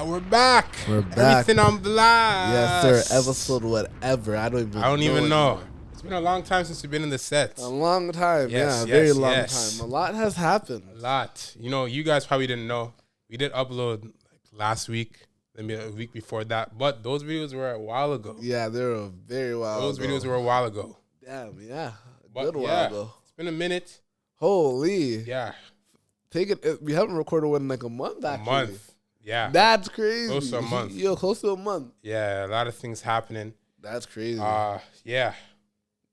We're back. We're back. Everything on blast. Yes, sir. Episode whatever. I don't even know. It's been a long time since we've been in the set. A long time. Yes, very yes, long yes. time. A lot has happened. A lot. You know, you guys probably didn't know. We did upload last week, maybe a week before that. But those videos were a while ago. Yeah, they were very while Those ago. videos were a while ago. Damn, yeah. But Good while ago. It's been a minute. Holy. Yeah. Take it. We haven't recorded one in like a month, actually. A month. Yeah. That's crazy. Close to a month. Yo, close to a month. Yeah, a lot of things happening. That's crazy. Yeah.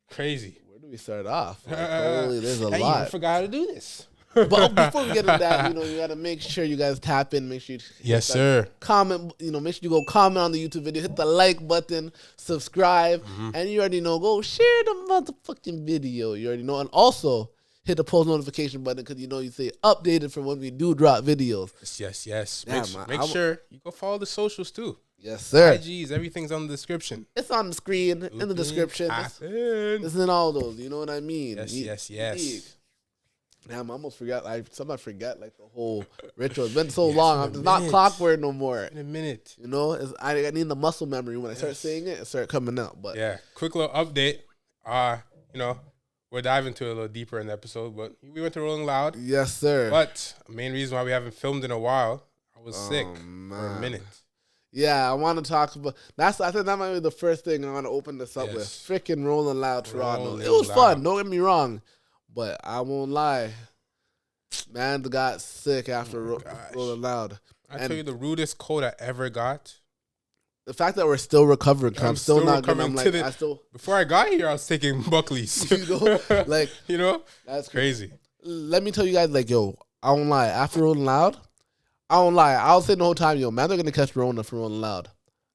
Crazy. Where do we start off? Like, holy, there's a lot. You forgot how to do this. But before we get into that, you got to make sure you guys tap in. Make sure you yes, sir. Comment. Make sure you go comment on the YouTube video. Hit the like button. Subscribe, and you already know. Go share the motherfucking video. You already know, and also hit the post notification button because you say updated for when we do drop videos. Yes. Yeah, make sure you go follow the socials too. Yes, sir. IGs, everything's on the description. It's on the screen, in the description. It's in all those. You know what I mean? Yes. Damn, I almost forgot. I forget like the whole ritual. It's been so long. I'm just not clockwork no more. In a minute. I need the muscle memory. When I start saying it start coming out. But yeah, quick little update. We'll dive into it a little deeper in the episode. But we went to Rolling Loud. Yes, sir. But the main reason why we haven't filmed in a while, I was sick for a minute. Yeah, I want to talk about I think that might be the first thing I want to open this up with. Freaking Rolling Loud Toronto. It was fun. Don't get me wrong. But I won't lie. Man got sick after Rolling Loud. I tell you the rudest cold I ever got. The fact that we're still recovering. I'm still not recovering. Before I got here, I was taking Buckley's. That's crazy. Let me tell you guys, I won't lie. After Rolling Loud, I was saying the whole time, man, they're gonna catch Rona for Rolling Loud.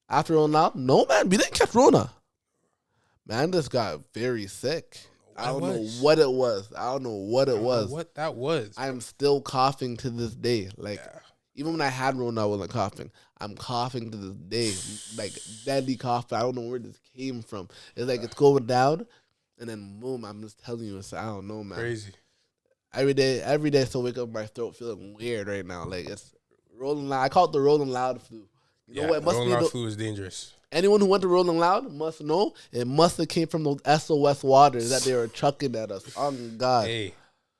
After Rolling Loud, no, man, we didn't catch Rona. Man just got very sick. I don't know what it was. I don't know what it was. What that was. I am still coughing to this day. Even when I had Rona, I wasn't coughing. I'm coughing to this day, deadly cough. I don't know where this came from. It's it's going down, and then boom. I'm just telling you, I don't know, man. Crazy. Every day, I still wake up my throat feeling weird right now. It's Rolling Loud. I call it the Rolling Loud flu. You know what? It must Rolling Loud flu is dangerous. Anyone who went to Rolling Loud must know it must have came from those SOS waters that they were chucking at us. Oh, God. Hey,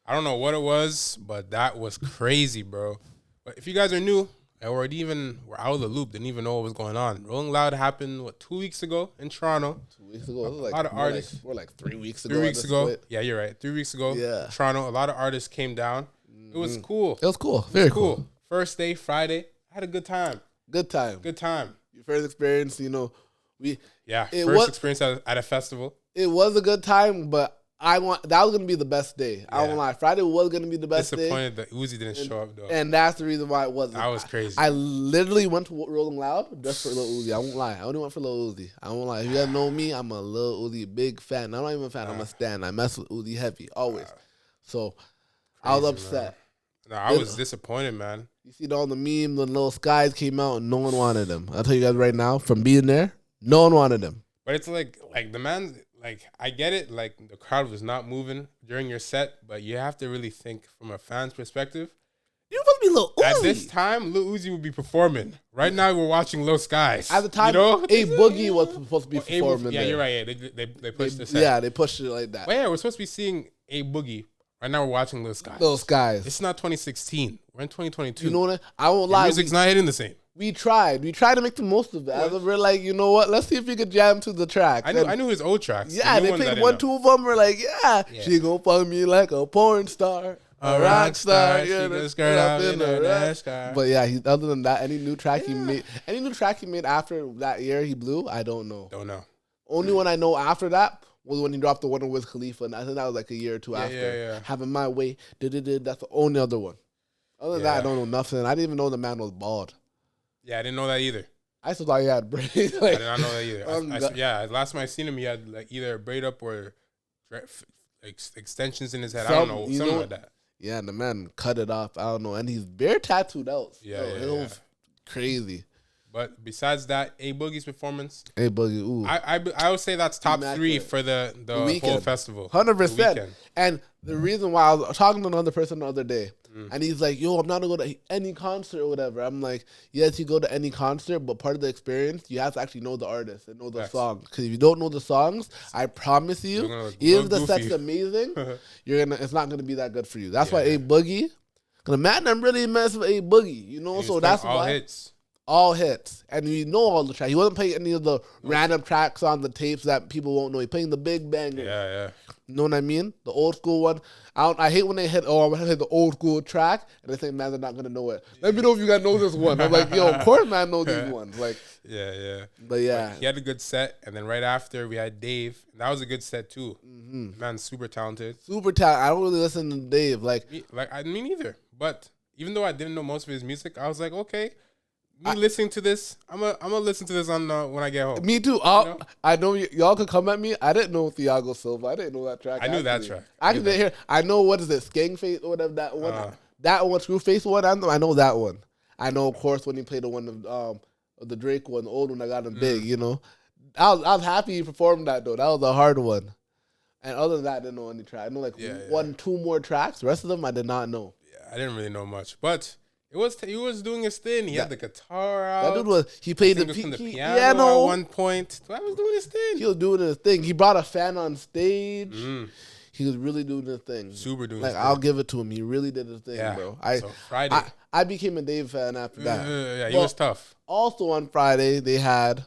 I don't know what it was, but that was crazy, bro. But if you guys are new or were out of the loop, didn't even know what was going on, Rolling Loud happened, 2 weeks ago in Toronto? 2 weeks ago? A lot of artists. We're 3 weeks ago. 3 weeks ago. Yeah, you're right. 3 weeks ago. Yeah. Toronto, a lot of artists came down. It was cool. It was cool. Very cool. First day, Friday. I had a good time. Good time. Your first experience, first experience at a festival. It was a good time, but that was gonna be the best day. I won't lie. Friday was gonna be the best day. Disappointed that Uzi didn't show up though, and that's the reason why it wasn't. That was crazy. I literally went to Rolling Loud just for Lil Uzi. I won't lie. I only went for Lil Uzi. I won't lie. If you guys know me, I'm a Lil Uzi big fan. I'm not even a fan. I'm a stan. I mess with Uzi heavy always. So I was upset. Man. No, I was disappointed, man. You see all the memes when Lil Skies came out and no one wanted him. I'll tell you guys right now, from being there, no one wanted him. But it's like the man, I get it. The crowd was not moving during your set, but you have to really think from a fan's perspective. You're supposed to be Lil Uzi. At this time, Lil Uzi would be performing. Right now, we're watching Lil Skies. At the time, A Boogie was supposed to be performing. Yeah, you're right. Yeah, they pushed this. Yeah, they pushed it like that. But yeah, we're supposed to be seeing A Boogie. Right now, we're watching Lil Skies. Lil Skies. It's not 2016. We're in 2022. You know what? I won't lie. Music's not hitting the same. We tried to make the most of it. We're like, you know what? Let's see if we could jam to the track. I knew his old tracks. Yeah, they played 1, 2 of them. We're like, she gon' fuck me like a porn star, a rock star. She gonna skirt up in a rash car. But yeah, other than that, any new track he made after that year he blew, I don't know. Only one I know after that was when he dropped the one with Wiz Khalifa, and I think that was a year or two after. Yeah. Having My Way, that's the only other one. Other than that, I don't know nothing. I didn't even know the man was bald. Yeah, I didn't know that either. I still thought he had braids. I did not know that either. Last time I seen him, he had either a braid up or extensions in his head. I don't know, something like that. Yeah, the man cut it off. I don't know, and he's bare tattooed out. It was crazy. But besides that, A Boogie's performance, A Boogie, ooh, I would say that's top 3 for the whole festival. 100%. And the reason why I was talking to another person the other day, And he's like, yo, I'm not going to go to any concert or whatever. I'm like, yes, you go to any concert, but part of the experience, you have to actually know the artist and know the song. Because if you don't know the songs, I promise you, even if the set's amazing, it's not going to be that good for you. That's why A Boogie, because man, I'm really messing with A Boogie, you know? So that's all why. Hits. All hits. And you know all the tracks. He wasn't playing any of the random tracks on the tapes that people won't know. He's playing the big bangers. Yeah. You know what I mean? The old school one. I hate when they hit, I'm going to hit the old school track, and they think, man, they're not going to know it. Let me know if you guys know this one. I'm like, yo, of course, man, know these ones. Like, yeah. But yeah. He had a good set, and then right after, we had Dave. That was a good set, too. Man, super talented. Super talented. I don't really listen to Dave. I mean, neither. But even though I didn't know most of his music, I was like, okay. Listening to this, I'm gonna listen to this on when I get home. Me too. I know y'all could come at me. I didn't know Thiago Silva. I didn't know that track. I knew that track. I didn't hear. I know what is it, Skang Face or whatever that one. That one, Screwface one. I know that one. I know, of course, when he played the one of the Drake one, the old one that got him big. You know, I was happy he performed that though. That was a hard one. And other than that, I didn't know any track. I know one, two more tracks. The rest of them, I did not know. Yeah, I didn't really know much, but. He was doing his thing. He had the guitar out. That dude he played the piano at one point. So I was doing his thing. He was doing his thing. He brought a fan on stage. He was really doing his thing. Super doing his thing. I'll give it to him. He really did his thing, bro. So Friday. I became a Dave fan after that. Yeah, he was tough. Also on Friday, they had...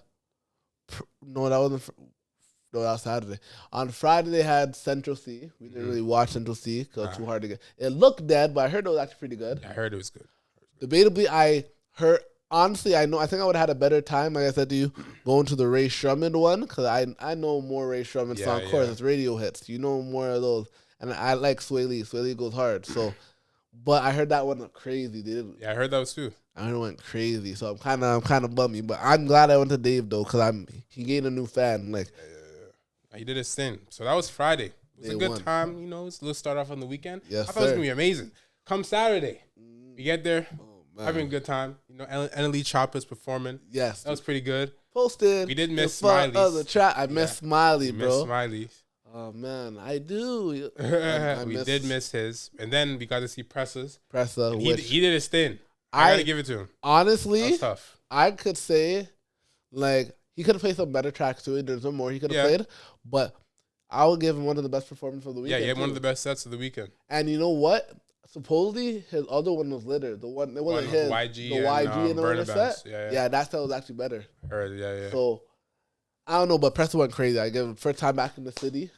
No, that was Saturday. On Friday, they had Central C. We didn't really watch Central C because it was too hard to get. It looked dead, but I heard it was actually pretty good. Yeah, I heard it was good. Debatably, honestly, I think I would have had a better time, like I said to you, going to the Ray Shrumman one, because I know more Ray Shrumman songs. Of course, it's radio hits. You know more of those. And I like Sway Lee. Sway Lee goes hard. So, but I heard that one went crazy, dude. Yeah, I heard those too. I heard it went crazy. So I'm kind of bummy. But I'm glad I went to Dave, though, because he gained a new fan. Like, He did his thing. So that was Friday. It was a good time. You know, let's start off on the weekend. Yes, I thought it was going to be amazing. Come Saturday, we get there. Having a good time. You know, Ellie Chopper's performing. Yes. That was pretty good. Posted. We did miss Smiley's. I missed Smiley, bro. Missed Smiley's. Oh, man. I do. We did miss his. And then we got to see Pressa. He did his thing. I got to give it to him. Honestly, that was tough. I could say, like, he could have played some better tracks too. There's some more he could have played. But I would give him one of the best performances of the weekend. Yeah, he had one of the best sets of the weekend. And you know what? Supposedly, his other one was litter. The one, it wasn't his. YG the YG and the one set. Yeah, that set was actually better. Yeah. So, I don't know, but Pressa went crazy. I give him first time back in the city.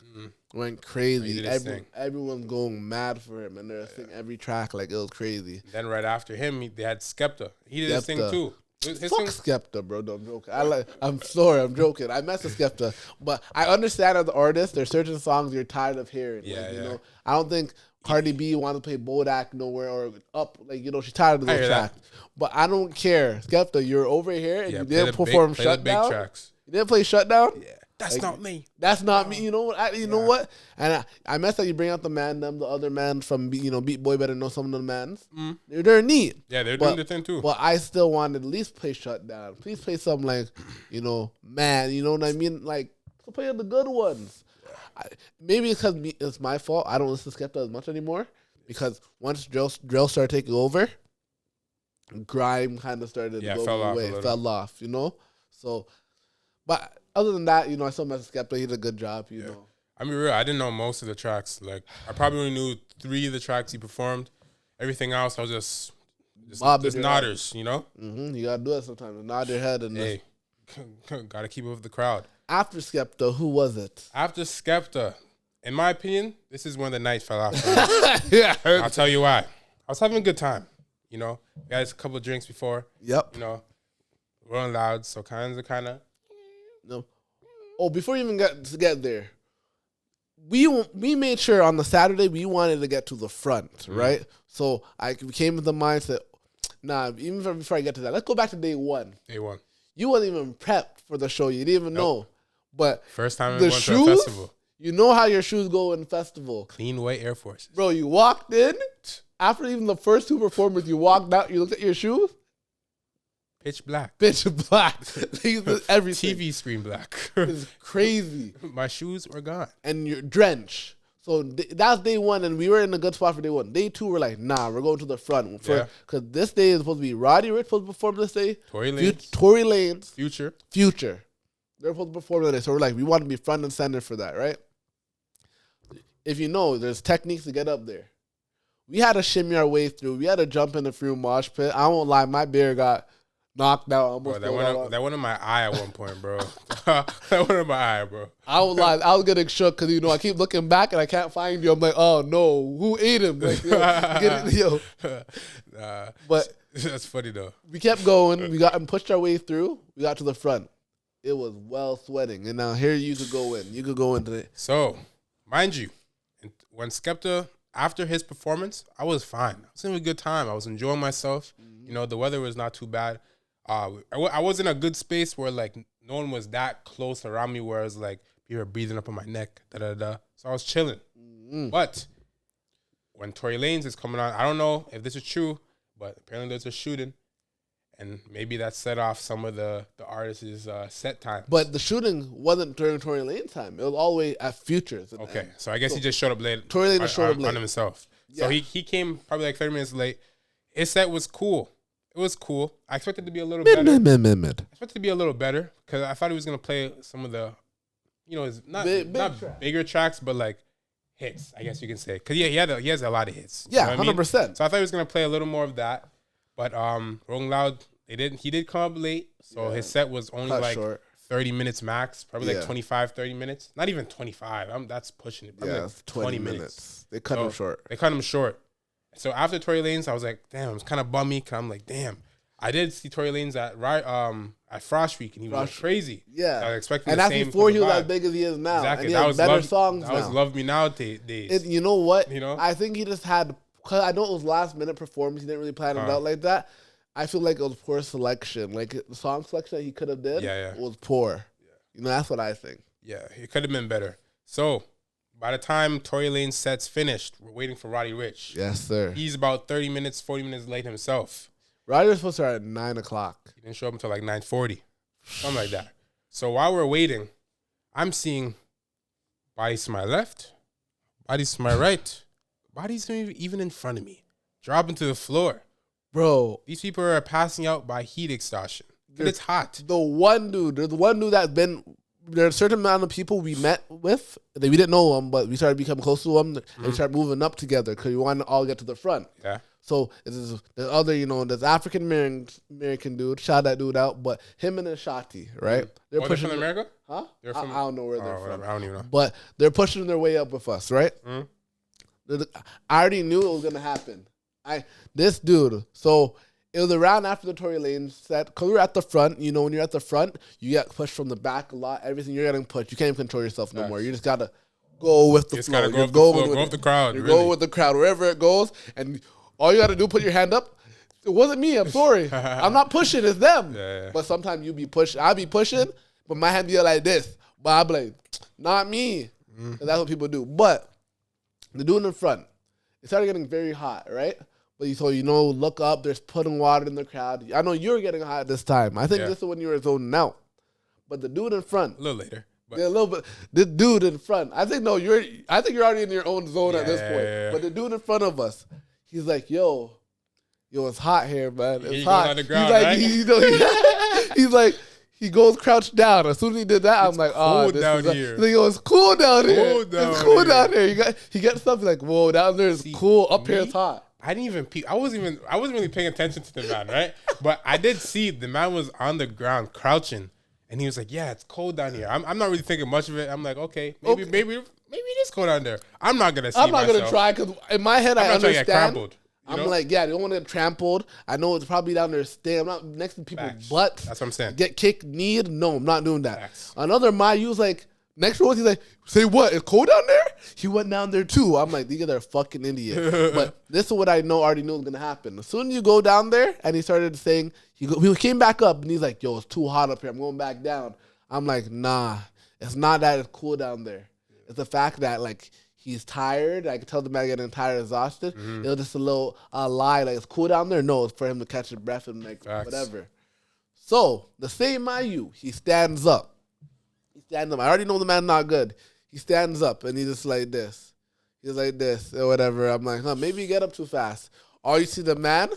Went crazy. Everyone's going mad for him, and they're singing every track like it was crazy. Then right after him, they had Skepta. He did his thing too. Fuck Skepta, bro. No, I'm joking. I'm sorry, I'm joking. I mess with Skepta, but I understand as an artist, there's certain songs you're tired of hearing. Yeah, you know, I don't think Cardi B wants to play Bodak nowhere or up. Like, you know, she's tired of those tracks. But I don't care. Skepta, you're over here and you didn't perform Shutdown. You didn't play Shutdown? Yeah. That's not me. That's not me. You know what? You know what? And I messed up. You bring out the other man from Beat Boy better know some of the mans. They're neat. Yeah, they're doing the thing too. But I still wanted at least play Shutdown. Please play some like, man. You know what I mean? Like, play the good ones. Maybe it's because it's my fault. I don't listen to Skepta as much anymore because once drill started taking over, grime kind of started going away. Fell off. You know. So, but. Other than that, I still mess with Skepta. He did a good job, you know. I mean, real, I didn't know most of the tracks. Like, I probably only knew 3 of the tracks he performed. Everything else, I was just nodders, you know? Mm-hmm. You got to do it sometimes. Nod your head. And got to keep up with the crowd. After Skepta, who was it? After Skepta, in my opinion, this is when the night fell off. Yeah. I'll tell you why. I was having a good time, We had a couple of drinks before. Yep. Rolling loud, so kind of. No. Oh, before you even get there, we made sure on the Saturday we wanted to get to the front, right? So we came with the mindset, even before I get to that, let's go back to day one. Day one. You wasn't even prepped for the show. You didn't even know. But first time we went to a festival. You know how your shoes go in festival. Clean white Air Forces. Bro, you walked in, after even the first 2 performers, you walked out, you looked at your shoes. Pitch black. Everything. TV screen black. It's crazy. My shoes were gone. And you're drenched. So that's day one, and we were in a good spot for day one. Day two, we're like, nah, we're going to the front. Because this day is supposed to be Roddy Ricch supposed to perform this day. Tory Lanez. Tory Lanez. Future. They're supposed to perform that day. So we're like, we want to be front and center for that, right? If you know, there's techniques to get up there. We had to shimmy our way through. We had to jump in the free mosh pit. I won't lie, my beer got knocked out. Bro, that went in my eye at one point, bro. That went in my eye, bro. I won't lie, I was getting shook because, I keep looking back and I can't find you. I'm like, oh, no, who ate him? Like, get it, yo. But that's funny, though. We kept going. We got and pushed our way through. We got to the front. It was well sweating. And now here you could go in. You could go into it. So, mind you, when Skepta, after his performance, I was fine. I was having a good time. I was enjoying myself. Mm-hmm. The weather was not too bad. I was in a good space where, like, no one was that close around me where it was like people were breathing up on my neck. So I was chilling. Mm-hmm. But when Tory Lanez is coming on, I don't know if this is true, but apparently there's a shooting. And maybe that set off some of the artists' set time. But the shooting wasn't during Tory Lanez time. It was all the way at Futures. Okay, so I guess he just showed up late. Tory Lanez showed up late. On himself. Yeah. So he came probably like 30 minutes late. His set was cool. It was cool. I expected it to be a little better. I expected it to be a little better because I thought he was going to play some of the, not bigger tracks, but like hits, I guess you can say. Because he has a lot of hits. Yeah, 100%. I mean? So I thought he was going to play a little more of that. But Rolling Loud, he did come up late. So his set was only short. 30 minutes max, probably like 25, 30 minutes. Not even 25. That's pushing it. Probably like 20 minutes. They cut him short. They cut him short. So after Tory Lanez, I was like, damn, I was kind of bummy. Cause I'm like, damn. I did see Tory Lanez at Frost Week, and he was crazy. Yeah. So I was expecting and the that's same before he was as big as he is now. Exactly. And he has better songs now. That was Love Me Now days. You know what? I think he just had, because I know it was last minute performance. He didn't really plan it out like that. I feel like it was poor selection. Like the song selection that he could have did was poor. Yeah. That's what I think. Yeah, it could have been better. So by the time Tory Lanez set's finished, we're waiting for Roddy Ricch. Yes, sir. He's about 40 minutes late himself. Roddy was supposed to start at 9 o'clock. He didn't show up until like 9:40. Something like that. So while we're waiting, I'm seeing bodies to my left, bodies to my right, bodies even in front of me, dropping to the floor. Bro. These people are passing out by heat exhaustion. And it's hot. There's the one dude that's been, there's a certain amount of people we met with that we didn't know them, but we started becoming close to them and we started moving up together because we wanted to all get to the front. Yeah. So there's other, there's African American dude, shout that dude out, but him and Ashati, right? They're pushing from America? Huh? I don't know where they're from. I don't even know. But they're pushing their way up with us, right? I already knew it was gonna happen. This dude, so it was around after the Tory Lanez set, because we were at the front. When you're at the front, you get pushed from the back a lot. Everything you're getting pushed. You can't even control yourself no more. You just gotta go with the flow. You gotta go with the crowd. You go with the crowd wherever it goes, and all you gotta do, put your hand up. It wasn't me. I'm sorry. I'm not pushing. It's them. Yeah. But sometimes you be pushing. I be pushing, but my hand be like this. But I be like, not me. That's what people do. But the dude in the front, it started getting very hot, right? So, look up, there's pudding water in the crowd. I know you were getting hot this time. I think this is when you were zoning out. But the dude in front. A little later. A little bit. The dude in front. I think you're already in your own zone at this point. Yeah. But the dude in front of us, he's like, yo, it's hot here, man. It's hot. On the ground, he's like, he goes crouched down. As soon as he did that, I'm like, oh, cool down here. He's like, it's cool down here. It's cool down here. He gets something like, whoa, down there is cool. Up here it's hot. I didn't even peep. I wasn't really paying attention to the man, right? But I did see the man was on the ground crouching, and he was like, "Yeah, it's cold down here." I'm not really thinking much of it. I'm like, okay, maybe it is cold down there. I'm not gonna. I'm not gonna try because in my head I understand. Trampled, I'm like, yeah, they don't want to get trampled. I know it's probably down there. I'm not next to people's butts. That's what I'm saying. Get kicked, kneed. No, I'm not doing that. Facts. Another he was like. Next row, he's like, say what? It's cold down there? He went down there too. I'm like, these guys are fucking idiots. But this is what I already knew was going to happen. As soon as you go down there, and he started saying, he came back up, and he's like, yo, it's too hot up here. I'm going back down. I'm like, nah, it's not that it's cool down there. It's the fact that, like, he's tired. I could tell the man getting tired, exhausted. It was just a little lie. Like, it's cool down there? No, it's for him to catch his breath and, like, whatever. So, the same Mayu, he stands up. I already know the man not good. He stands up and he's just like this. He's like this or whatever. I'm like, maybe you get up too fast. Or you see the man,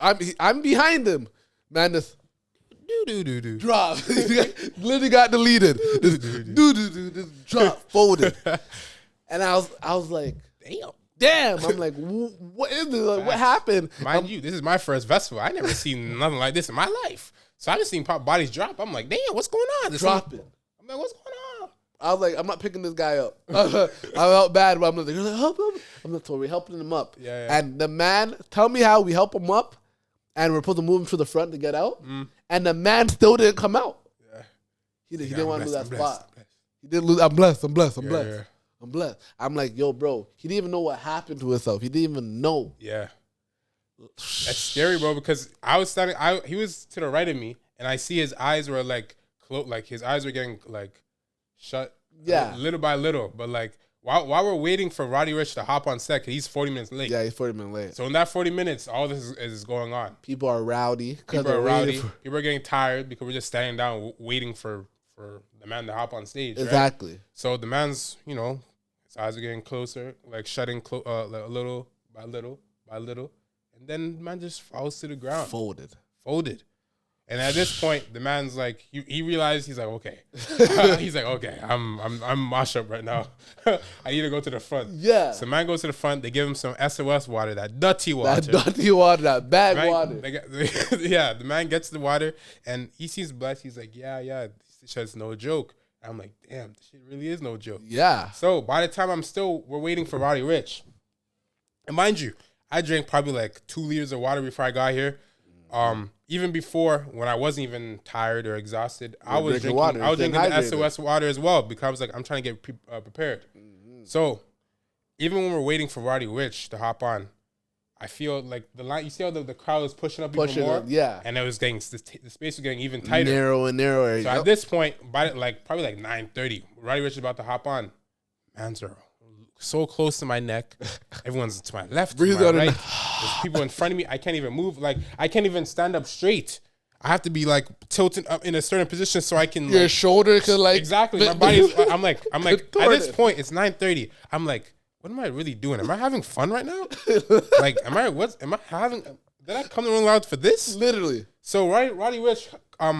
I'm behind him. Man, this drop. Literally got deleted. Just drop, folded. And I was like, damn. I'm like, what is this? Like, what happened? Mind you, this is my first festival. I never seen nothing like this in my life. So I just seen bodies drop. I'm like, damn, what's going on? Dropping. I'm like, what's going on? I was like, I'm not picking this guy up. I felt bad, but I'm like, help him. I'm like, so we're helping him up. Yeah. And the man, tell me how we help him up, and we're supposed to move him to the front to get out. And the man still didn't come out. Yeah. He didn't want to lose that spot. He didn't lose. I'm blessed. Yeah. I'm blessed. I'm like, yo, bro, he didn't even know what happened to himself. He didn't even know. Yeah. That's scary, bro, because I was standing, he was to the right of me, and I see his eyes were like, like his eyes were getting like shut little by little. But like, while we're waiting for Roddy Ricch to hop on set, 'cause he's 40 minutes late. Yeah, he's 40 minutes late. So in that 40 minutes, all this is going on. People are rowdy. People are getting tired because we're just standing down waiting for the man to hop on stage. Exactly. Right? So the man's, his eyes are getting closer, like shutting like a little by little by little. And then the man just falls to the ground. Folded. And at this point, the man's like, he realized, he's like, okay. He's like, okay, I'm mash up right now. I need to go to the front. Yeah. So the man goes to the front. They give him some SOS water, that dirty water. That bad water. The man gets the water, and he sees blood. He's like, yeah, this shit's no joke. And I'm like, damn, this shit really is no joke. Yeah. So by the time we're waiting for Roddy Ricch. And mind you, I drank probably like 2 liters of water before I got here. Even before, when I wasn't even tired or exhausted, I was drinking the SOS water as well, because I was like, I'm trying to get prepared. So even when we're waiting for Roddy Ricch to hop on, I feel like the line, you see how the crowd was pushing up even more? Yeah. And it was getting, the space was getting even tighter. Narrow and narrower. So at this point, by probably like 9:30, Roddy Ricch is about to hop on. Man's are so close to my neck. Everyone's to my left, to my right. There's people in front of me. I can't even move. Like, I can't even stand up straight. I have to be like tilted up in a certain position so I can. Your shoulder can like. Exactly. My body's. I'm like. At this point, it's 9:30. I'm like, what am I really doing? Am I having fun right now? Like, am I having? Did I come to Rolling Loud for this? Literally. So Roddy Ricch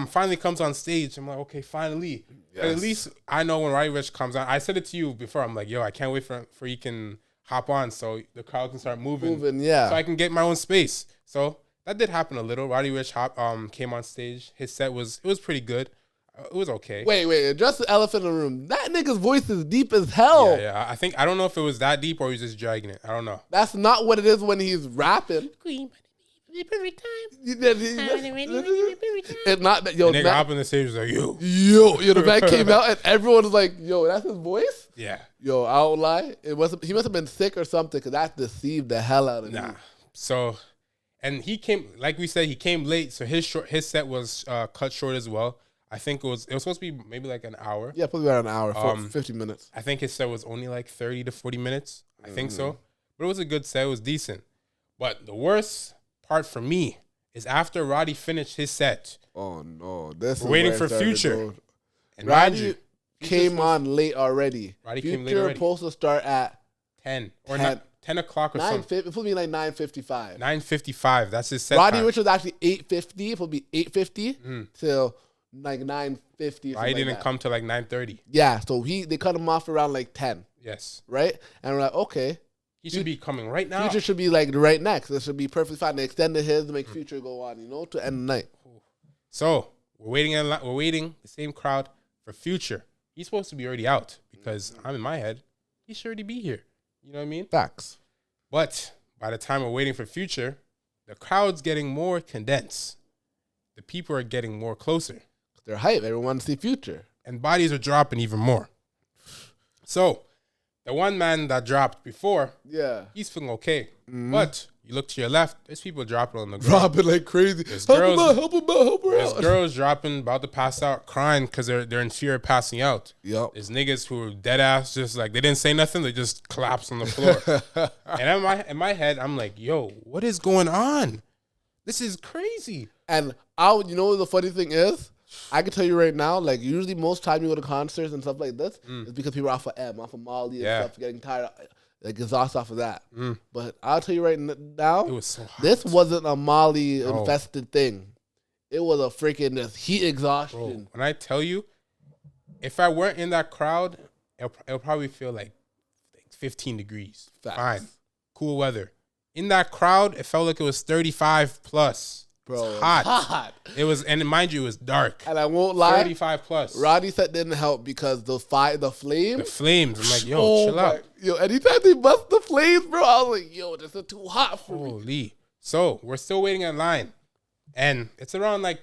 finally comes on stage. I'm like, okay, finally. Yes. At least I know when Roddy Ricch comes on. I said it to you before. I'm like, yo, I can't wait for he can hop on so the crowd can start moving. Yeah. So I can get my own space. So that did happen a little. Roddy Ricch came on stage. His set was pretty good. It was okay. Wait. Address the elephant in the room. That nigga's voice is deep as hell. Yeah. I don't know if it was that deep or he's just dragging it. I don't know. That's not what it is when he's rapping. Every time. It's not that, yo. The nigga up on the stage was like, yo, the man came out and everyone was like, yo, that's his voice? Yeah. Yo, I don't lie. He must have been sick or something, because that deceived the hell out of me. So, and he came, like we said, he came late, so his set was cut short as well. I think it was supposed to be maybe like an hour. Yeah, probably about an hour, 50 minutes. I think his set was only like 30 to 40 minutes. I think so. But it was a good set. It was decent. But the worst part for me is after Roddy finished his set. Oh no, we're waiting for Future. And Roddy came on late already. Roddy came late already. Supposed to start at 10 or 10 o'clock or something. It's supposed to be like 9:55. 9:55. That's his set. Roddy Ricch was actually 8:50. It's supposed to be 8:50 till like 9:50. Roddy didn't come till like 9:30. Yeah, so they cut him off around like 10. Yes. Right, and we're like, okay. He should be coming right now. Future should be like right next. This should be perfectly fine. They extended his to make Future go on, to end the night. So we're waiting the same crowd for Future. He's supposed to be already out because I'm in my head. He should already be here. You know what I mean? Facts. But by the time we're waiting for Future, the crowd's getting more condensed. The people are getting more closer. They're hype. Everyone wants to see Future. And bodies are dropping even more. So the one man that dropped before, he's feeling okay. But you look to your left, there's people dropping on the ground. Dropping like crazy. Help her out. There's girls dropping, about to pass out, crying because they're in fear of passing out. Yep. There's niggas who are dead ass, just like, they didn't say nothing, they just collapsed on the floor. And in my head, I'm like, yo, what is going on? This is crazy. And you know what the funny thing is? I can tell you right now, like, usually most time you go to concerts and stuff like this, it's because people are off of off of Molly and stuff, getting tired. like exhaust off of that. Mm. But I'll tell you right now, It was so hot. this wasn't a Molly No. infested thing. It was a freaking just heat Bro, exhaustion. when I tell you, if I weren't in that crowd, it'll probably feel like 15 degrees. Facts. Fine. Cool weather. In that crowd, it felt like it was 35 plus. Bro, It's hot. hot. It was, and mind you, it was dark. And I won't lie, 35 plus. Roddy said didn't help because the flames. The flames. I'm like, yo, chill out. Yo, anytime they bust the flames, bro, I was like, yo, this is too hot for me. Holy. So we're still waiting in line, and it's around like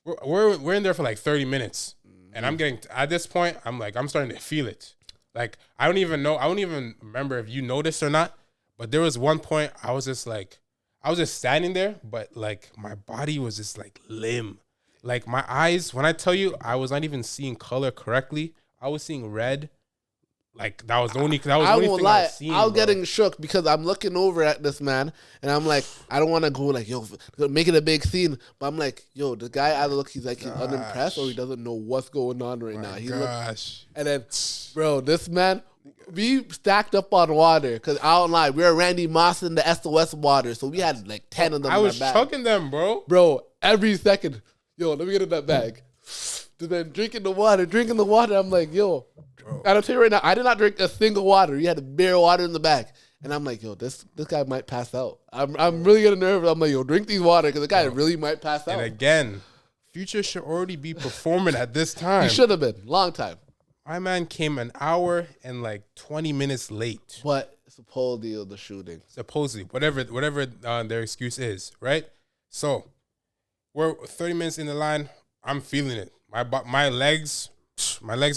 we're in there for like 30 minutes, and I'm getting at this point. I'm starting to feel it. Like I don't even remember if you noticed or not, but there was one point I was just standing there, but like my body was just like limp. Like my eyes, when I tell you, I was not even seeing color correctly. I was seeing red. Like that was the only thing I was seeing. I was bro. getting shook because I'm looking over at this man and I'm like, I don't want to go like, yo, make it a big scene. But I'm like, yo, the guy either he's unimpressed or he doesn't know what's going on right now. Gosh. And then, bro, this man, we stacked up on water because I don't lie, we were Randy Moss in the SOS water, so we had like 10 of them. I in was our bag. chugging them, bro. Bro, every second, yo, let me get in that bag. Then drinking the water. I'm like, yo, and I'll tell you right now, I did not drink a single water. You had a bare water in the bag. And I'm like, yo, this guy might pass out. I'm really getting nervous. I'm like, yo, drink these water because the guy really might pass out. And again, Future should already be performing at this time. He should have been. Long time. My man came an hour and like 20 minutes late. But supposedly the shooting. Supposedly, whatever their excuse is, right? So we're 30 minutes in the line. I'm feeling it. My legs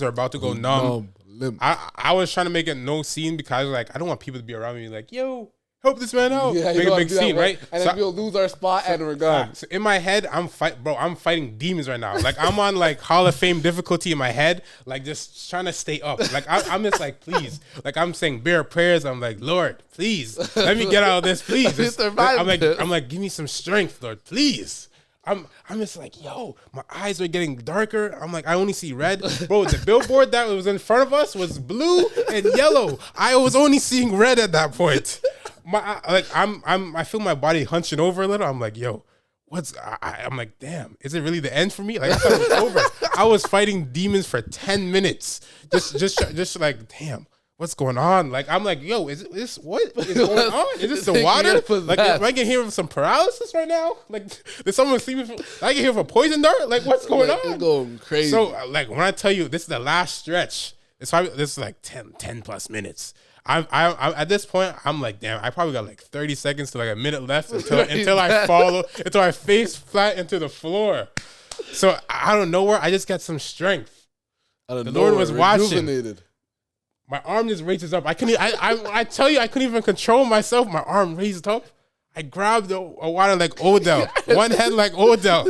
are about to go numb. Limp. I was trying to make it no scene because I was like, I don't want people to be around me like, yo, help this man out. Yeah, Make a big scene, right? And then we'll lose our spot and we're gone. So in my head, I'm fighting demons right now. Like I'm on like Hall of Fame difficulty in my head, like just trying to stay up. Like I'm just like, please. Like I'm saying bare prayers. I'm like, Lord, please let me get out of this, please. I'm like, give me some strength, Lord, please. I'm just like, yo, my eyes are getting darker. I'm like, I only see red. Bro, the billboard that was in front of us was blue and yellow. I was only seeing red at that point. I feel my body hunching over a little. I'm like, yo, I'm like, damn, is it really the end for me? Like I thought it was over. I was fighting demons for 10 minutes. Just like, damn. What's going on? Like I'm like, yo, what is going on? Is this the water? Like, am I getting here with some paralysis right now? Like, did someone see me? I get here for poison dart? Like, what's going on? It's going crazy. So, like, when I tell you this is the last stretch, this is like 10 plus minutes. I at this point, I'm like, damn, I probably got like 30 seconds to like a minute left until I face flat into the floor. So I don't know where I just got some strength. The Lord was watching. My arm just raises up. I tell you, I couldn't even control myself. My arm raised up. I grabbed a water like Odell. One head like Odell.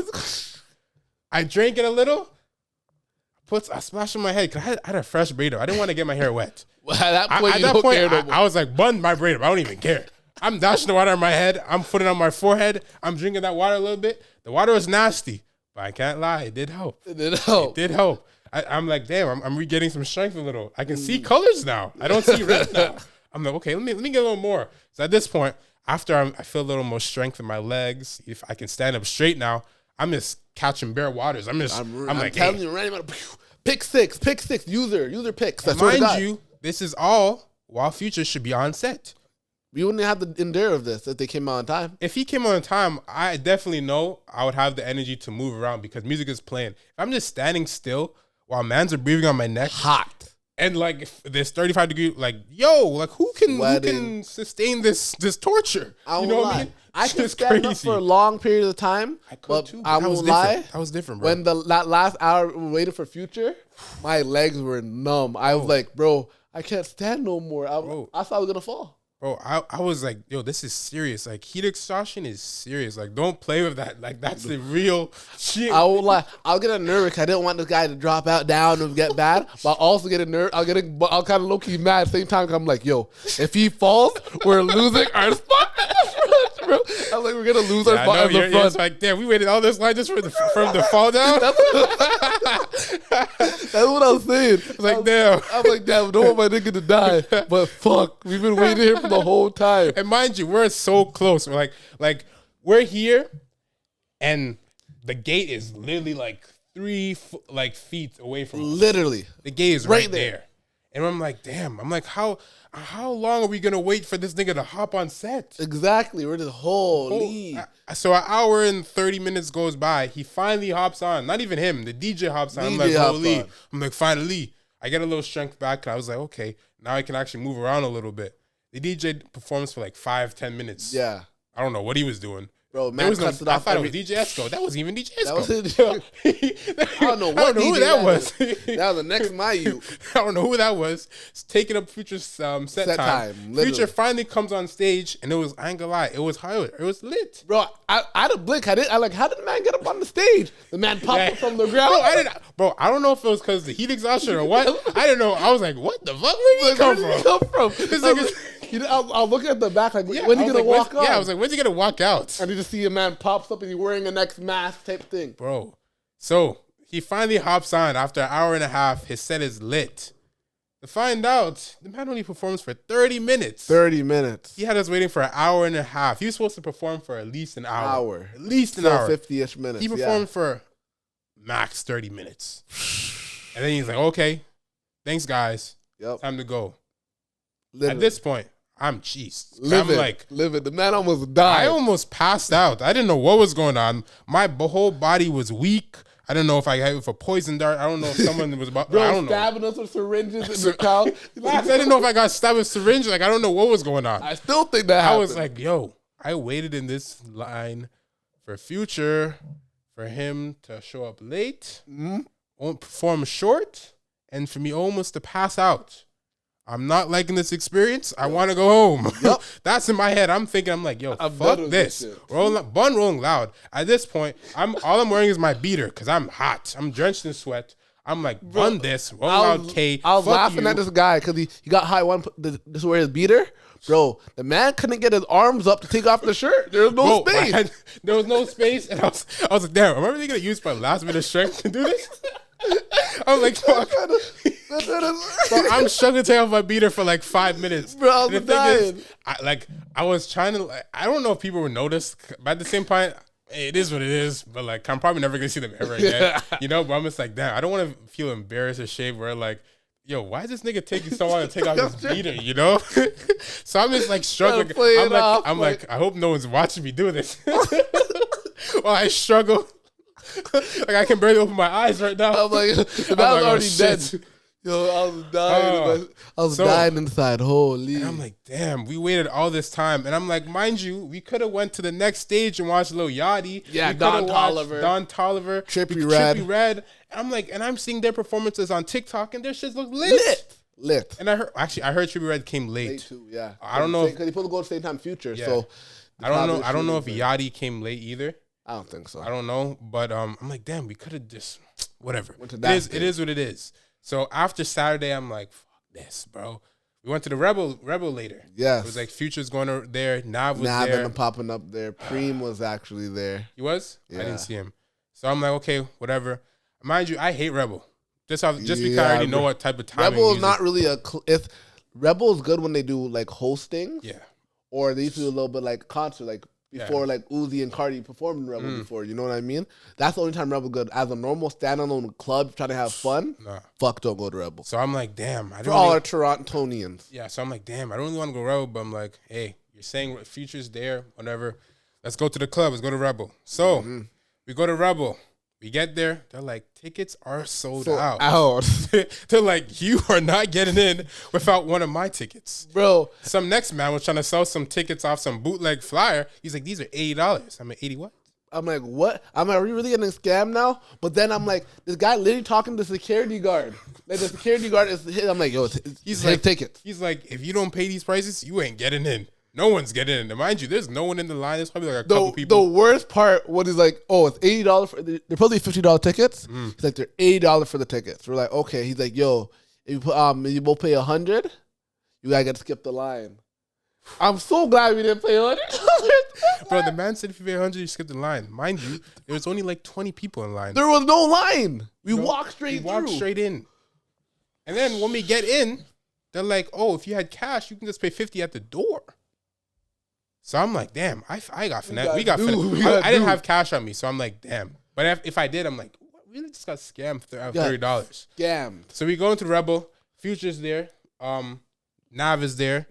I drank it a little. I splashed on my head because I had a fresh braid up. I didn't want to get my hair wet. Well, at that point, I was like, bun my braid up. I don't even care. I'm dashing the water on my head. I'm putting it on my forehead. I'm drinking that water a little bit. The water was nasty, but I can't lie. It did help. It did help. I'm like, damn, I'm re-getting some strength a little. I can see colors now. I don't see red now. I'm like, okay, let me get a little more. So at this point, after I feel a little more strength in my legs, if I can stand up straight now, I'm just catching bare waters. I'm like, telling you, Randy, pick six, user picks. And mind you, this is all while Future should be on set. We wouldn't have the endure of this if they came out on time. If he came out on time, I definitely know I would have the energy to move around because music is playing. If I'm just standing still while mans are breathing on my neck, hot, and like if there's 35 degrees, like yo, like who can sustain this torture? You know what I mean? I can stand up for a long period of time. I could too. I won't lie. That was different, bro. When that last hour we waited for Future, my legs were numb. I was like, bro, I can't stand no more. I thought I was gonna fall. Bro, I was like, yo, this is serious. Like, heat exhaustion is serious. Like, don't play with that. Like, that's the real shit. I won't lie. I'll get nervous because I didn't want this guy to drop out down and get bad. But I'll also get nervous. I'll kind of low-key mad at the same time. I'm like, yo, if he falls, we're losing our spot. bro. I was like, we're gonna lose our I spot know, in the you're front. like, damn, we waited all this line just for the fall down. That's what I was saying. It's like, damn. I was like, damn, don't want my nigga to die. But fuck, we've been waiting here for the whole time. And mind you, we're so close. We're like we're here, and the gate is literally like 3 feet away from us. Literally. The gate is right there. And I'm like, damn. I'm like, how long are we gonna wait for this nigga to hop on set? Exactly. We're just holy. So an hour and 30 minutes goes by. He finally hops on. Not even him. The DJ hops on. I'm like, holy. I'm like, finally. I get a little strength back. I was like, okay, now I can actually move around a little bit. The DJ performs for like 5-10 minutes. Yeah. I don't know what he was doing. Bro, man, I thought it was DJ Esco. That wasn't even DJ Esco. I don't know what who that was. That was the next Mayu. I don't know who that was. It's taking up Future's set time. Future finally comes on stage, and I ain't gonna lie, it was high. It was lit. Bro, I had a blink. I like, how did the man get up on the stage? The man popped up from the ground. Bro, I don't know if it was because of the heat exhaustion or what. I didn't know. I was like, what the fuck? Where did he come from? I was looking at the back, like, when's he gonna walk out? Yeah, I was like, when's he gonna walk out? And you just see a man pops up and he's wearing a next mask type thing. Bro, so he finally hops on after an hour and a half. His set is lit. To find out, the man only performs for 30 minutes. 30 minutes. He had us waiting for an hour and a half. He was supposed to perform for at least an hour. At least an hour. 50-ish minutes. He performed for max 30 minutes. And then he's like, okay, thanks, guys. Yep. Time to go. Literally. At this point, I'm cheesed. Living. The man almost died. I almost passed out. I didn't know what was going on. My whole body was weak. I don't know if I had it for poison dart. I don't know if someone was about. Bro, I don't stabbing us with syringes in the crowd. I didn't know if I got stabbed with syringe. Like, I don't know what was going on. I still think that happened. I was like, yo, I waited in this line for Future, for him to show up late, perform short, and for me almost to pass out. I'm not liking this experience. I want to go home. Yep. That's in my head. I'm thinking, I'm like, yo, fuck this. Bun rolling loud. At this point, all I'm wearing is my beater because I'm hot. I'm drenched in sweat. I'm like, bun this. Roll loud K. I was laughing at this guy because he got high this is where his beater. Bro, the man couldn't get his arms up to take off the shirt. There was no space. There was no space. And I was like, damn, am I really going to use my last bit of strength to do this? I was like, fuck. So I'm struggling to take off my beater for like 5 minutes. Bro, I was dying. I was trying to, I don't know if people would notice, but at the same point, it is what it is. But like, I'm probably never going to see them ever again. You know, but I'm just like, damn, I don't want to feel embarrassed or shame where like, yo, why is this nigga taking so long to take off his beater, you know? So I'm just like struggling. I'm like, I hope no one's watching me do this. While I struggle. Like, I can barely open my eyes right now. I'm like, the man's already dead. Yo, I was dying. I was dying inside. Holy. And I'm like, damn, we waited all this time. And I'm like, mind you, we could have went to the next stage and watched Lil Yachty. Yeah, Don Toliver. Trippie Redd. And I'm like, and I'm seeing their performances on TikTok, and their shit look lit. And I heard Trippie Redd came late too. Yeah, I don't know because he supposed to go to same time Future. Yeah. So I don't know if Yachty came late either. I don't think so. I don't know, but I'm like, damn, we could have just whatever. It is what it is. So after Saturday, I'm like, fuck this, bro. We went to the Rebel later. Yes. It was like Future's going there. Nav was there. Nav popping up there. Preem was actually there. He was? Yeah. I didn't see him. So I'm like, okay, whatever. Mind you, I hate Rebel. Just because I already know what type of timing. Rebel is not really Rebel is good when they do like hosting. Yeah. Or they used to do a little bit like concert, like before like Uzi and Cardi performed in Rebel before. You know what I mean? That's the only time Rebel good. As a normal standalone club trying to have fun, fuck, don't go to Rebel. So I'm like, damn. For all our Torontonians. Yeah, so I'm like, damn, I don't really want to go Rebel, but I'm like, hey, you're saying Future's there, whatever. Let's go to the club. Let's go to Rebel. So we go to Rebel. We get there. They're like, tickets are sold out. They're like, you are not getting in without one of my tickets. Bro. Some next man was trying to sell some tickets off some bootleg flyer. He's like, these are $80. I'm like, 80 what? I'm like, what? I'm like, are we really getting scammed now? But then I'm like, this guy literally talking to the security guard. Like, the security guard is hit. I'm like, yo, he's like, tickets. He's like, if you don't pay these prices, you ain't getting in. No one's getting in. And mind you, there's no one in the line. There's probably like a couple people. The worst part, what is like, oh, it's $80. They're probably $50 tickets. He's like, they're $80 for the tickets. We're like, okay. He's like, yo, if you both pay $100, you gotta get to skip the line. I'm so glad we didn't play on it. Bro, the man said if you pay 100, you skip the line. Mind you, there was only like 20 people in line. There was no line. We You know, walked straight we walked through. straight in. And then when we get in, they're like, oh, if you had cash, you can just pay 50 at the door. So I'm like, damn, I got finesse. We got finesse. I didn't have cash on me, so I'm like, damn. But if I did, I'm like, what? We really just got scammed for $30. Scammed. So we go into Rebel. Future's there. Nav is there.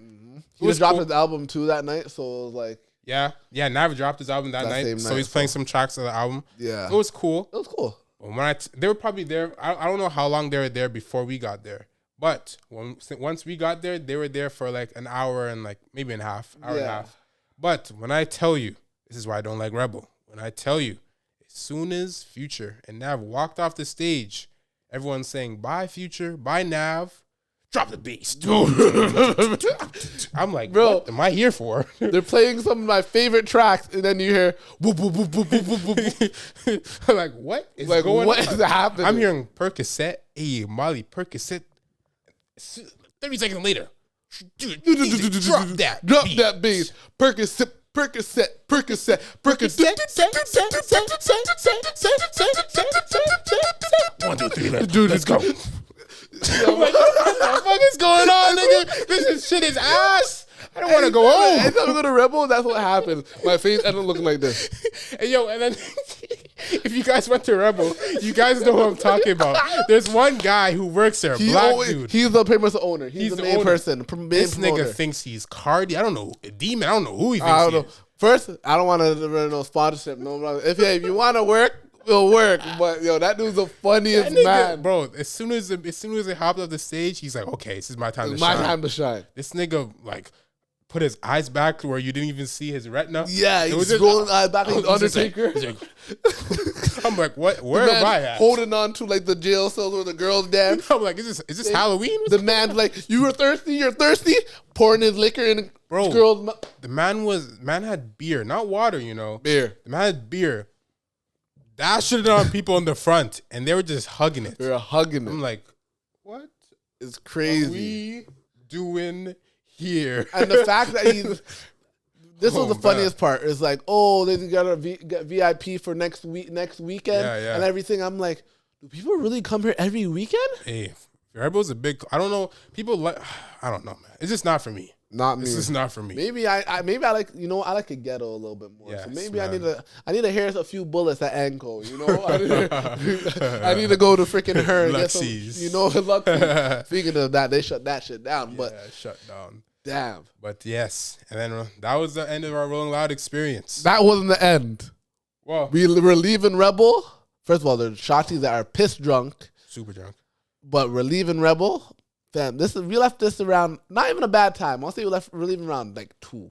He was dropping his album too that night, so it was like, Yeah, Nav dropped his album that night, so he's playing some tracks of the album. yeah, It was cool. it was cool. But when they were probably there. I don't know how long they were there before we got there. But once we got there, they were there for like an hour and like maybe an hour and a half. But when I tell you, this is why I don't like Rebel. When I tell you, as soon as Future and Nav walked off the stage, everyone's saying, bye, Future, bye, Nav. Drop the bass. I'm like, bro, what am I here for? They're playing some of my favorite tracks, and then you hear whoop, whoop, whoop, whoop, whoop, whoop, whoop. I'm like, what is Like, going what on? is happening? I'm hearing Percocet, hey, Molly Percocet. 30 seconds later, dude, drop that Drop beat. that bass. Percocet, Percocet, Percocet, Percocet. 1, 2, 3, Let's go. I'm like, what the fuck is going on, nigga? This shit is ass. I don't want to go home. Anytime we go to Rebel, that's what happens. My face ended up looking like this. And yo, and then if you guys went to Rebel, you guys know who I'm talking about. There's one guy who works there, black dude. He's the pretty much the owner. He's the main owner. person. This nigga thinks he's Cardi. I don't know. A demon. I don't know who he thinks I don't he know. is. First, I don't want to run no sponsorship. No, if you want to work, we'll work. But yo, that dude's the funniest That nigga, man. bro. As soon as he hopped off the stage, he's like, "Okay, this is my time to My shine." time to shine. This nigga like put his eyes back where you didn't even see his retina. Yeah, It was he's just- rolling eyes back like He's just Undertaker. he's like- I'm like, what? Where Man am I at? holding on to like the jail cells where the girls dance. I'm like, is this Halloween? The man's like, you were thirsty, you're thirsty, pouring his liquor in the Bro. girl's mouth. The man had beer, not water. You know, Beer. the man had beer. Dashed it on people in the front, and they were just hugging it. They're hugging I'm it. like, what It's are crazy. we doing here? And the fact that he's this was Oh, the funniest part. It's like, oh, they got a got VIP for next weekend Yeah. and everything. I'm like, do people really come here every weekend? Hey, Rebel's a big. I don't know. People like. I don't know, man. It's just not for me. Not me. This is not for me. Maybe I like, you know, I like a ghetto a little bit more. Yes, so maybe I man. need to hear a few bullets at Anko, you know. I need to go to freaking her and get some, Luxies. you know, Luxies. Speaking of that, they shut that shit down. But Yeah, shut down. damn, But yes, and then that was the end of our Rolling Loud experience. that wasn't the end. Well, We were leaving Rebel. First of all, there's shotties that are piss drunk, super drunk. but we're leaving Rebel. Fam, we left this around not even a bad time. I'll say we're leaving around like 2.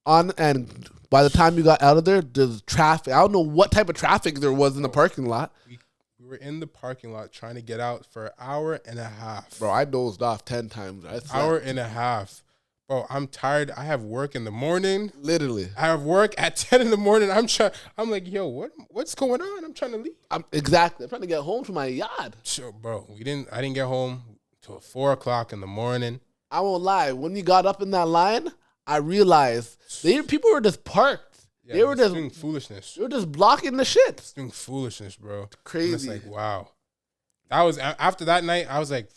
And by the time you got out of there, there's traffic. I don't know what type of traffic there was in the parking lot. We were in the parking lot trying to get out for an hour and a half. Bro, I dozed off 10 times. I slept. Hour and a half. Bro, I'm tired. I have work in the morning. Literally. I have work at 10 in the morning. I'm like, yo, what's going on? I'm trying to leave. I'm trying to get home to my yard. Sure, bro. I didn't get home till 4 o'clock in the morning. I won't lie. When you got up in that line, I realized people were just parked. Yeah, They were just doing foolishness. they were just blocking the shit. Doing foolishness, bro. Crazy. And it's like, wow. That was after that night. I was like,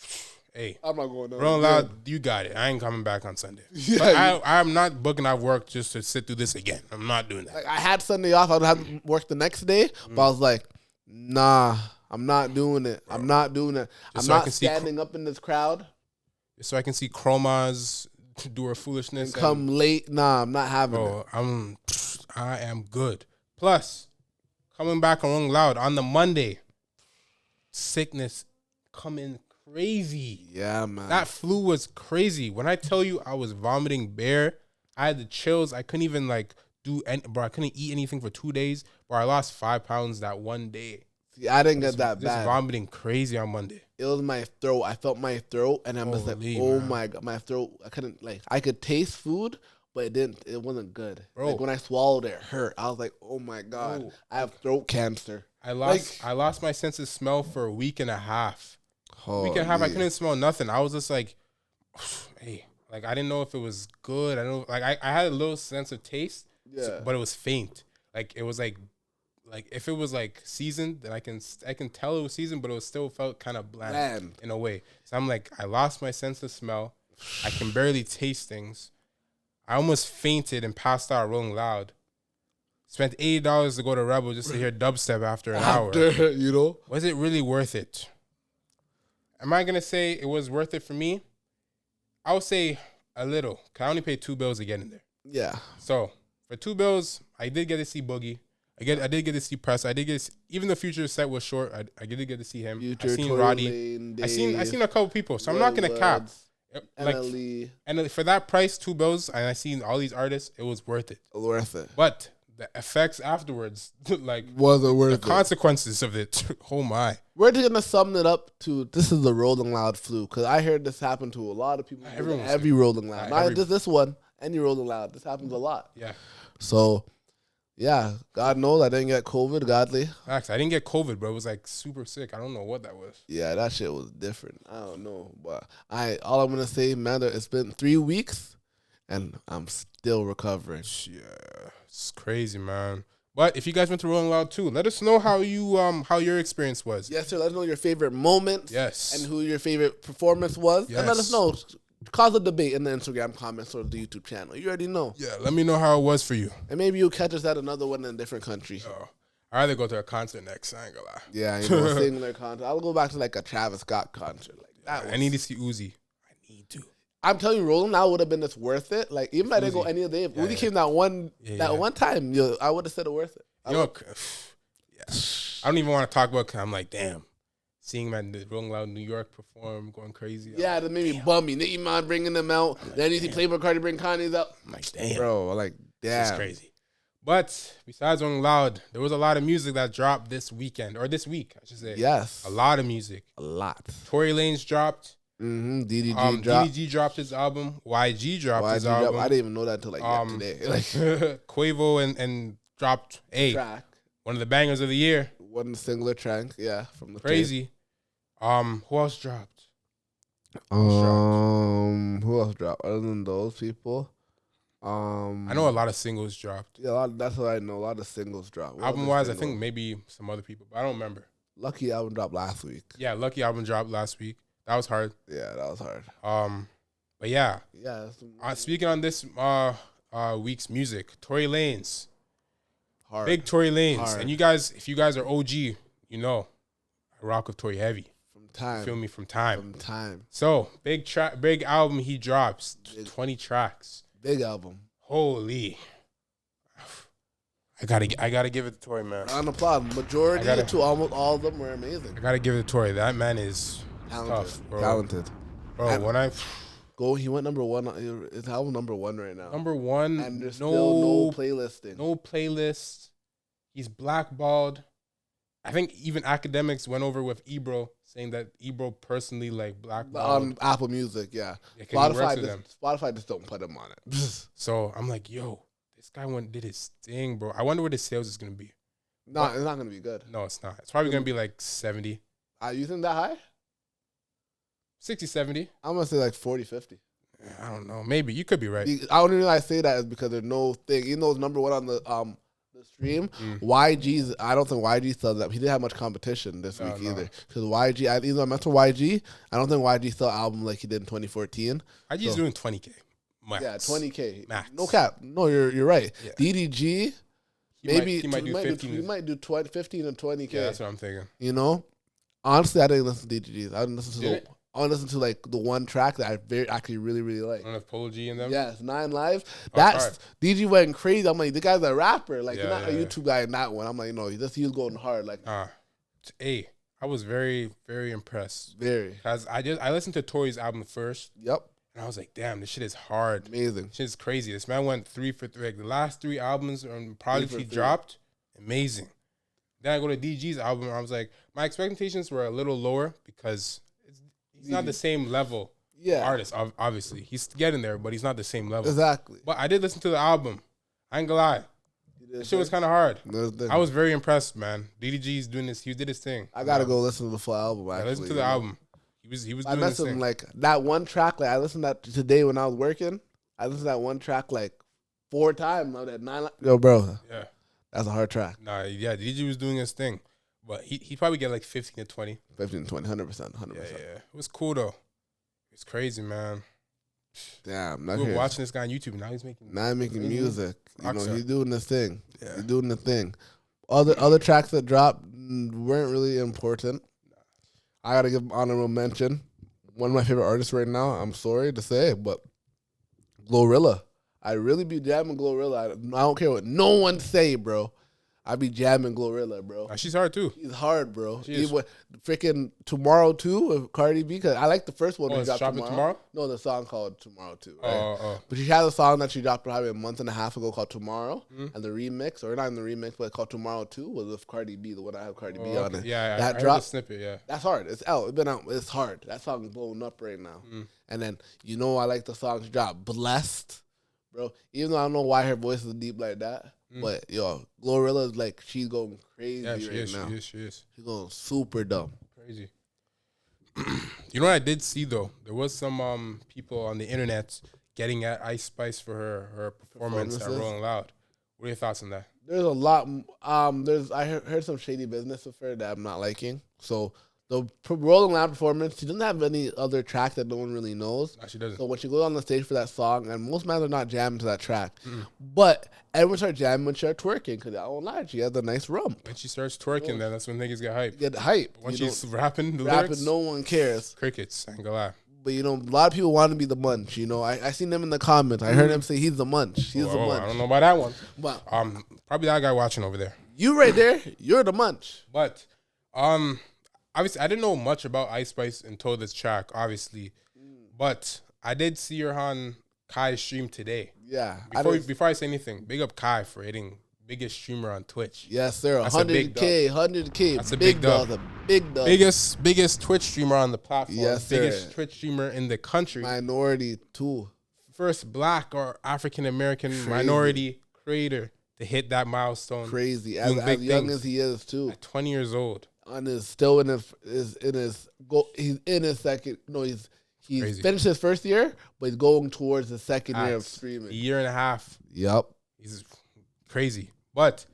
hey, I'm not going to Rolling Loud, you got it. I ain't coming back on Sunday. Yeah, But I'm not booking out work just to sit through this again. I'm not doing that. Like, I had Sunday off. I would have to work the next day, but I was like, nah, I'm not doing it. I'm not doing it. I'm so I not can see standing up in this crowd So I can see Chromas do her foolishness. and come late. Nah, I'm not having it. Bro, I am good. Plus, coming back on Rolling Loud on the Monday, sickness coming crazy. Yeah, man. That flu was crazy. When I tell you I was vomiting bare, I had the chills. I couldn't even I couldn't eat anything for 2 days. Bro, I lost 5 pounds that one day. See, I didn't get that Just bad. vomiting crazy on Monday. It was my throat. I felt my throat, and I was like, Holy, "Oh man. my god, my throat!" I couldn't I could taste food, but it wasn't good. Bro. Like when I swallowed it, hurt. I was like, "Oh my god, Bro. I have throat cancer." I lost my sense of smell for a week and a half. Week and a half, I Holy. couldn't smell nothing. I was just like, hey, Like I didn't know if it was good. I don't like I had a little sense of taste, Yeah. but it was faint. Like it was like if it was like seasoned, then I can tell it was seasoned, but it was still felt kind of bland in a way. So I'm like, I lost my sense of smell. I can barely taste things. I almost fainted and passed out Rolling Loud. Spent $80 to go to Rebel just to hear dubstep after an hour. You know? Was it really worth it? Am I gonna say it was worth it for me? I would say a little. Cause I only paid $2 to get in there. Yeah. So for $2, I did get to see Boogie. I did get to see Press. I did get to see, even the Future set was short. I did get to see him. Future, I seen Tory Roddy. Lane, I seen a couple people. So I'm not gonna cap. Like, and for that price, $2, and I seen all these artists, it was worth it. Worth it. But the effects afterwards, like wasn't worth it. The consequences of it. Oh my! We're just gonna sum it up to this is the Rolling Loud flu because I heard this happen to a lot of people. Every Rolling Loud, not just this one. Any Rolling Loud, this happens a lot. Yeah. So, yeah, God knows I didn't get COVID. Godly. Facts. I didn't get COVID, bro. It was like super sick. I don't know what that was. Yeah, that shit was different. I don't know, but all I'm gonna say, man, it's been 3 weeks, and I'm still recovering. Yeah, it's crazy, man. But if you guys went to Rolling Loud too, let us know how your experience was. Yes, sir. Let us know your favorite moments. Yes. And who your favorite performance was. Yes. And let us know. Cause a debate in the Instagram comments or the YouTube channel. You already know. Yeah, let me know how it was for you. And maybe you'll catch us at another one in a different country. I'd rather go to a concert next. I ain't gonna lie. Yeah, you know, sing their concert. I'll go back to like a Travis Scott concert. Like that. I need to see Uzi. I need to. I'm telling you, Rolling Loud would have been this worth it. Like even if I didn't go any other day, if Uzi came that one time, I would have said it worth it. I don't even want to talk about it 'cause I'm like, damn. Seeing man the Rolling Loud New York perform, going crazy. Yeah, that made me bummy. Nicki Minaj bringing them out. Like, then you see Playboy Cardi bring Kanye's out. I'm like, damn. Bro, like, damn. It's crazy. But besides Rolling Loud, there was a lot of music that dropped this weekend, or this week, I should say. Yes. A lot of music. A lot. Tory Lanez dropped. Mm-hmm. DDG dropped. DDG dropped his album. YG dropped his album. I didn't even know that until like today. Like Quavo and dropped one of the bangers of the year. One singular track, yeah, from the crazy. Tape. Who else dropped? Who else dropped other than those people? I know a lot of singles dropped. Yeah, that's what I know. A lot of singles dropped. Album wise, I think maybe some other people, but I don't remember. Lucky album dropped last week. Yeah, Lucky album dropped last week. That was hard. Yeah, that was hard. But yeah. Yeah. Speaking on this week's music, Tory Lanez. Hard. Big Tory Lanez. Hard. And you guys, if you guys are OG, you know, I rock with Tory heavy. Time. You feel me? From time. From time. So big album he drops. 20 tracks. Big album. Holy. I gotta give it to Tory, man. Round of applause. Majority to almost all of them were amazing. I gotta give it to Tory. That man is tough, bro. Talented. Bro, he went number one. His album number one right now. Number one. And there's still no playlisting. No playlist. He's blackballed. I think even academics went over with Ebro, saying that Ebro personally like blackballed. On Apple Music, yeah. Spotify just don't put him on it. So I'm like, yo, this guy did his thing, bro. I wonder what his sales is gonna be. No, it's not gonna be good. No, it's not. It's probably gonna be like 70. You think that high? 60, 70. I'm gonna say like 40, 50. I don't know. Maybe you could be right. The only reason I say that is because there's no thing. Even though it's number one on the stream, YG's. I don't think YG saw that. He didn't have much competition this week either. Because YG, even though I mentioned YG, I don't think YG saw album like he did in 2014. YG's doing 20K. Max. Yeah, 20K. Max. No cap. No, you're right. Yeah. DDG, he might do 15. He might do 15 and 20K. Yeah, that's what I'm thinking. You know, honestly, I didn't listen to DDG's. I didn't listen to I listened to like the one track that I actually really like. One of Polo G in them? Yes, 9 Lives. That's DG went crazy. I'm like, the guy's a rapper. Like, you're not a YouTube guy in that one. I'm like, no, he was going hard. Like, hey, I was very, very impressed. Very. Because I listened to Tory's album first. Yep. And I was like, damn, this shit is hard. Amazing. Shit is crazy. This man went 3 for 3. Like, the last 3 albums and projects he dropped, amazing. Then I go to DG's album, and I was like, my expectations were a little lower because he's not the same level artist, obviously. He's getting there, but he's not the same level. Exactly. But I did listen to the album. I ain't gonna lie. This shit was kind of hard. I was very impressed, man. DDG's doing this. He did his thing. I gotta go listen to the full album, actually. Listen to the album. He was I doing messed his with him thing. like that one track. Like I listened to that today when I was working. I listened to that one track like 4 times. I was at 9. Yo, bro, Yeah. that's a hard track. Nah, yeah, DJ was doing his thing. But he probably get like 15 to 20. 15, 20, 100%, 100%. Yeah, yeah. It was cool though. It's crazy, man. Damn, We were watching this guy on YouTube. Now he's making music. You know, Rockstar. he's doing this thing. Yeah. He's doing the thing. Other tracks that dropped weren't really important. I gotta give honorable mention. One of my favorite artists right now. I'm sorry to say, but Glorilla. I really be jamming Glorilla. I don't care what no one say, bro. I be jamming Glorilla, bro. She's hard too. He's hard, bro. She is. Freaking Tomorrow 2 with Cardi B. Cause I like the first one. Oh, that it's dropped dropping tomorrow? No, the song called Tomorrow 2. Right? Oh. But she has a song that she dropped probably a month and a half ago called Tomorrow. And the remix, or not in the remix, but called Tomorrow 2 was with Cardi B, the one I have Cardi B on it. Yeah, that I drop, heard the snippet, yeah. That's hard. It's out. It's been out. It's hard. That song is blowing up right now. And then, I like the song she dropped, Blessed. Bro, even though I don't know why her voice is deep like that, but Glorilla is like, she's going crazy now. She is. She's going super dumb. Crazy. You know what I did see though? There was some people on the internet getting at Ice Spice for her performance at Rolling Loud. What are your thoughts on that? There's a lot. I heard some shady business with her that I'm not liking. So the Rolling Loud performance, she doesn't have any other track that no one really knows. No, she doesn't. So when she goes on the stage for that song, and most men are not jamming to that track, but everyone starts jamming when she starts twerking because I won't lie, she has a nice rump. When she starts twerking, then that's when niggas get hyped. Get hype. When she's rapping the lyrics, no one cares. crickets. I ain't gonna lie. But a lot of people want to be the munch. I seen them in the comments. I heard them say he's the munch. He's the munch. I don't know about that one. But Probably that guy watching over there. you right there, you're the munch. But obviously I didn't know much about Ice Spice until this track, obviously. But I did see her on Kai's stream today. Yeah. Before I say anything, big up Kai for hitting biggest streamer on Twitch. Yes, sir. That's a big 100K. That's a big dub. A big dub. Biggest Twitch streamer on the platform. Yes, sir. Biggest Twitch streamer in the country. Minority too. First black or African American minority creator to hit that milestone. Crazy. Doing As big young things. as he is too. At 20 years old. Still in his second. No, he's Crazy. finished his first year, but he's going towards the second year of A streaming. year and a half. Yep. He's crazy. But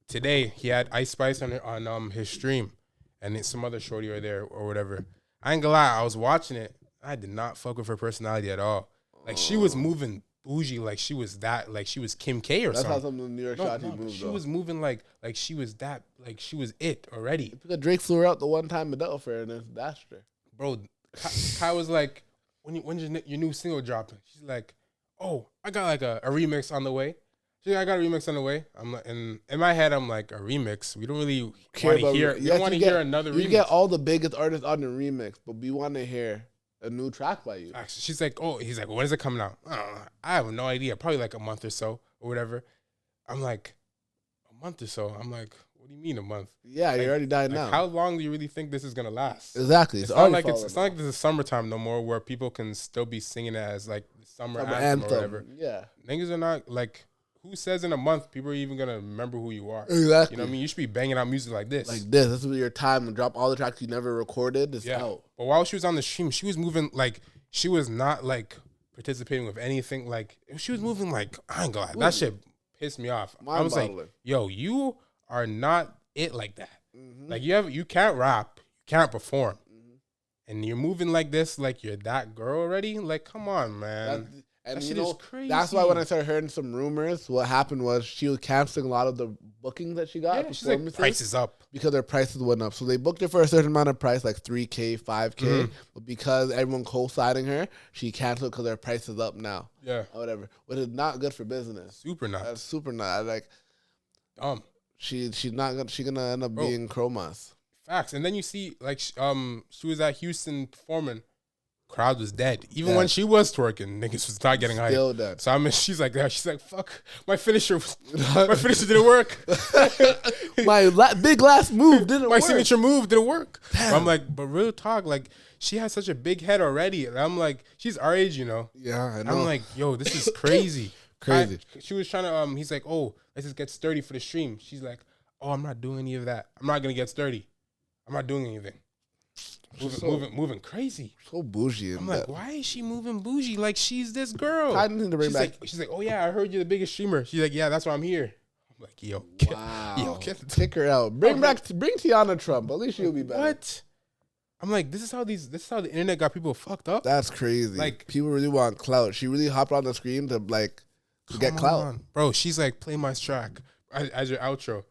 today he had Ice Spice on his stream, and it's some other shorty right there or whatever. I ain't gonna lie, I was watching it. I did not fuck with her personality at all. Like she was moving bougie, like she was Kim K or That's something. how some of the New York shotties move. She was moving like she was that, like she was it already. Because Drake flew her out the one time at Delta Fair and then dashed her. Bro, Kai was like, when's your new single dropping? She's like, oh, I got like a remix on the way. She's like, I got a remix on the way. I'm like, and in my head, I'm like, a remix? We don't really want to hear. You don't want to hear another remix. You get all the biggest artists on the remix, but we want to hear a new track by you. Actually, she's like, oh, he's like, when is it coming out? I don't know. I have no idea. Probably like a month or so or whatever. I'm like, a month or so. I'm like, what do you mean a month? Yeah, you're already dying now. How long do you really think this is gonna last? Exactly. It's not like this is summertime no more, where people can still be singing it as like the summer anthem or whatever. Yeah, niggas are not like. Who says in a month people are even gonna remember who you are? Exactly. You know what I mean? You should be banging out music like this. This is your time to drop all the tracks you never recorded. It's out. But while she was on the stream, she was moving like she was not like participating with anything. Like she was moving like, I ain't gonna lie, that shit pissed me off. I was like, yo, you are not it like that. Like you can't rap, you can't perform, and you're moving like this, like you're that girl already. Like, come on, man. And that shit is crazy. That's why when I started hearing some rumors, what happened was she was canceling a lot of the bookings that she got. Yeah, she's like, prices up. Because their prices went up. So they booked her for a certain amount of price, like 3K, 5K. But because everyone co-signing her, she canceled because their price is up now. Yeah. Or whatever. Which is not good for business. Super not. That's super not. Like, she's gonna end up being Chromas. Facts. And then you see, like, she was at Houston performing. Crowd was dead. Even when she was twerking, niggas was not getting hype. Still dead. So I mean, she's like that. She's like, fuck, my finisher didn't work. My big last move didn't work. My signature move didn't work. I'm like, but real talk, like, she has such a big head already. And I'm like, she's our age, you know. Yeah, I know. I'm like, yo, this is crazy. Crazy. She was trying to, he's like, oh, let's just get sturdy for the stream. She's like, oh, I'm not doing any of that. I'm not going to get sturdy. I'm not doing anything. moving crazy. So bougie. I'm like, why is she moving bougie? Like she's this girl. I need to bring back. She's like, oh yeah, I heard you're the biggest streamer. She's like, yeah, that's why I'm here. I'm like, yo, Kick her out. Bring Tiana Trump. At least she'll be better. What? I'm like, this is how the internet got people fucked up. That's crazy. Like, people really want clout. She really hopped on the screen to get clout. Bro, she's like, play my track as your outro.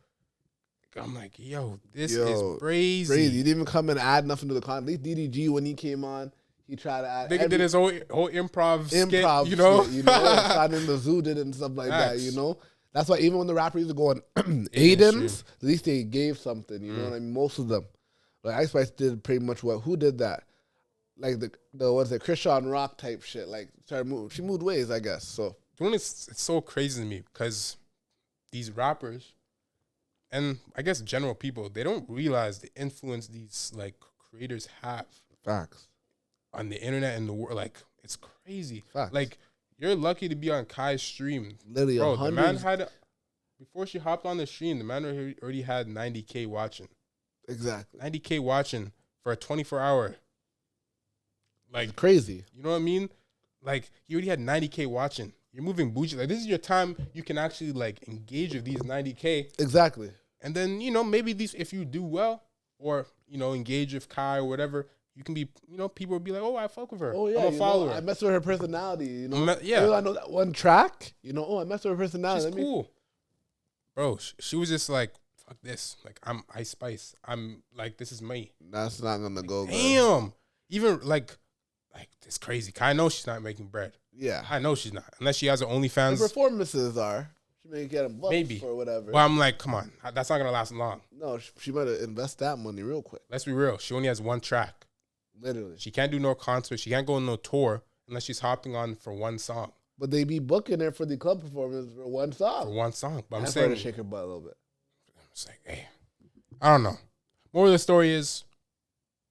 I'm like, yo, this is crazy. You didn't even come and add nothing to the content. At least DDG, when he came on, he tried to add. They did his whole improv skit, you know? Signing the zoo did it and stuff like that, you know? That's why even when the rappers used to go on Aiden's, at least they gave something, you know what I mean? Most of them. Like Ice Spice did pretty much who did that? Like the what's it, Christian Rock type shit. Like she moved ways, I guess. So it's so crazy to me because these rappers and I guess general people, they don't realize the influence these like creators have. Facts. On the internet and the world. Like it's crazy. Facts. Like you're lucky to be on Kai's stream. Literally, bro, the man had before she hopped on the stream, the man already had 90K watching. Exactly. 90K watching for a 24-hour. Like it's crazy. You know what I mean? Like he already had 90K watching. You're moving bougie. Like this is your time you can actually like engage with these 90K. Exactly. And then, maybe if you do well or, engage with Kai or whatever, you can be, people will be like, oh, I fuck with her. Oh, yeah. I'm a follower. I mess with her personality, Yeah. I know that one track, I mess with her personality. She's cool. Bro, she was just like, fuck this. Like, I'm Ice Spice. I'm like, this is me. That's not going to go good. Damn. Even like, it's crazy. I know she's not making bread. Yeah. I know she's not. Unless she has her OnlyFans. The performances are. She may get them bucks maybe or whatever. Well, I'm like, come on. That's not going to last long. No, she better invest that money real quick. Let's be real. She only has one track. Literally. She can't do no concert. She can't go on no tour unless she's hopping on for one song. But they be booking her for the club performance for one song. But I'm That's saying her to shake her butt a little bit. I'm saying, hey, I don't know. More of the story is,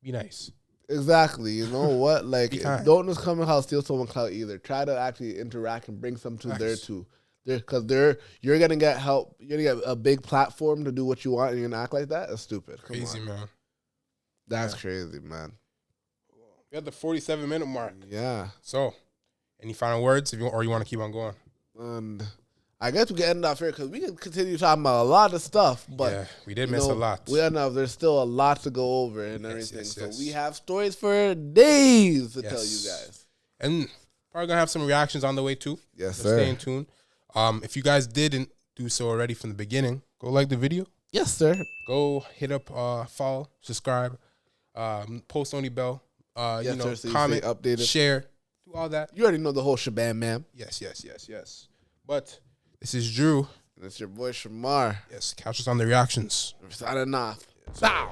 be nice. Exactly. You know what? Like, don't just come and how steal someone's clout either. Try to actually interact and bring something to there too. Because you're gonna get help. You're gonna get a big platform to do what you want, and you're gonna act like that. That's stupid. Come crazy, on. Man. That's crazy, man. We had the 47-minute mark. Yeah. So, any final words, or you want to keep on going? And I guess we can end off here because we can continue talking about a lot of stuff. But yeah, we did miss a lot. We end up. There's still a lot to go over and everything. Yes. So we have stories for days to tell you guys. And probably gonna have some reactions on the way too. Yes, so sir. Stay in tune. If you guys didn't do so already from the beginning, go like the video. Yes, sir. Go hit up follow, subscribe, post on the bell. Sir, so comment, updated, share, do all that. You already know the whole shebang, man. Yes. But this is Drew. And it's your boy Shamar. Yes, catch us on the reactions. We're signing off. Bow.